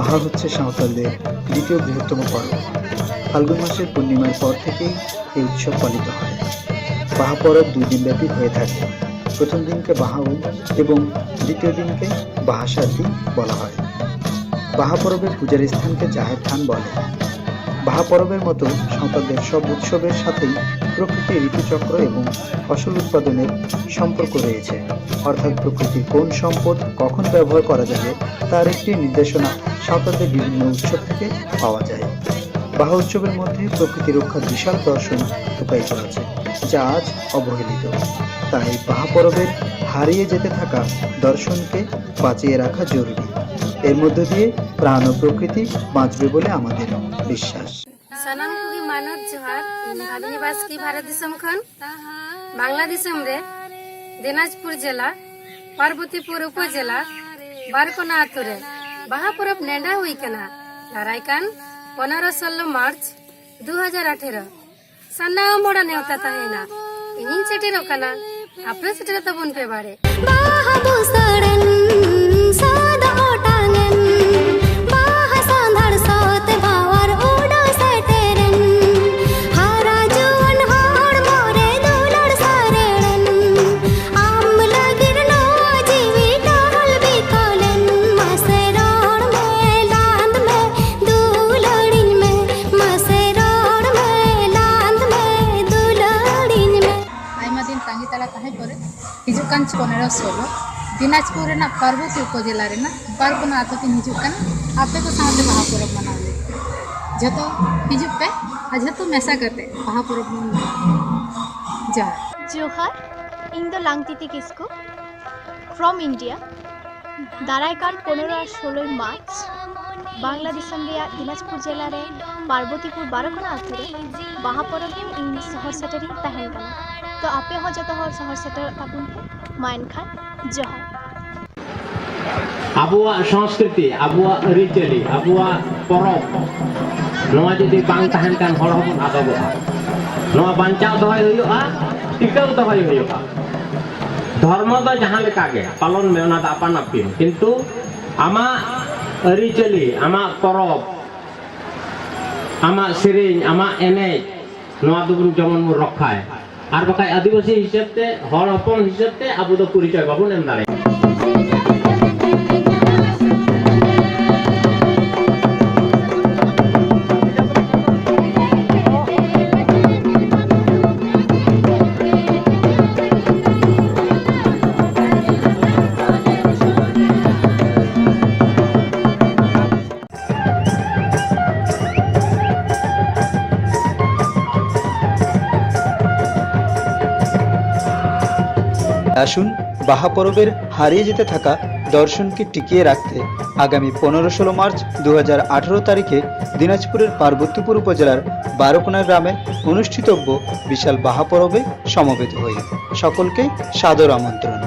বাহা হচ্ছে সাঁওতালদের দ্বিতীয় বৃহত্তম পর্ব। ফাল্গুন মাসের পূর্ণিমার পর থেকেই এই উৎসব পালিত হয়। বাহা পরব 2 দিন ব্যাপী হয়ে থাকে। প্রথম দিনকে বাহাউল এবং দ্বিতীয় দিনকে বাহাসাদ্দি বলা হয়। বাহা পরবের পূজার স্থানকে জাহের থান বলে। বাহা পরবের মতো সাঁওতালদের সব উৎসবের সাথেই প্রকৃতির ঋতুচক্র এবং ফসল উৎপাদনের সম্পর্ক রয়েছে, অর্থাৎ প্রকৃতির কোন সম্পদ কখন ব্যবহার করা যাবে তার একটি নির্দেশনা সাঁওতালদের বিভিন্ন উৎসব থেকে পাওয়া যায়। বাহা উৎসবের মধ্যে প্রকৃতি রক্ষার বিশাল দর্শন লুকায়িত আছে, যা আজ অবহেলিত। তাই বাহা পরবের হারিয়ে যেতে থাকা দর্শনকে বাঁচিয়ে রাখা জরুরি। এর মধ্য দিয়ে প্রাণ ও প্রকৃতি বাঁচবে বলে আমাদের বিশ্বাস। सनम कुगी मानव जोहार भाभी निवास की भारत दिसम खन बांग्ला दिसम रे दिनाजपुर जिला पार्वतीपुर उपजिला बारकोना आतुरे बाहा परब नेंडा हुई कना दारायकान 15-16 मार्च 2018 सन्ना मोड़ा नेवता ताहेना इनिन सेटेरो कना आपरे सेटेरो तबुन पे बाड़े बाहा बुसड़न सादा ओटांगन बाहा सांधर सात भावर ओडा सेटेरन हारा जुवन हाड़ मोरे दुलड़ सारेड़न आम लगिर नो जीवी टहल बिकलन मसेरोड़ में लांद में दुलड़िन में मसेरोड़ में लांद में दुलड़िन में आयमा दिन तांगी ताला ताहे परे हिजुकान 15-16 दिनाजपुर रेना पार्वती उपजिला रेना बारकोना आतो तीन हिजुकान आपे को साथे बाहा परब मनावे जतो हिजुक पे अजतो मेसा करते बाहा परब जा जोहार इन दो लांगतीती किसको फ्रॉम इंडिया दारायकान 15 और 16 मार्च बांग्लादेश दिनाजपुर जिले रे पार्वतीपुर बारकोना आतुरे बाहा परब इन शहर सेटेरी तहन कना तो आपे हो जतो हर शहर सेटर ताबुन माइन खान जोहार आबुआ संस्कृति आबुआ रिचुअली आबुआ परब नोआ जदि बांग तहन कान हर हबन आदबोआ नोआ बांचाव दहय हुयुआ टिकाव दहय हुयुआ धर्म द जहां लेका गे पालन में ओना द आपन आपिन किंतु आमा रिचुअली आमा परब आमा सेरेñ आमा एनेज नोआ दुबुन जमन मु रखाय are बकाय Adivasi हिसाबते her हपन हिसाबते Abu the परिचय बाबुन एम दारे আসুন বাহা পরবের হারিয়ে যেতে থাকা দর্শনকে টিকিয়ে রাখতে আগামী 15-16 মার্চ 2018 তারিখে দিনাজপুরের পার্বতীপুর উপজেলার বারোকোনা গ্রামে অনুষ্ঠিতব্য বিশাল বাহা পরবে সমবেত হই। সকলকে সাদর আমন্ত্রণ।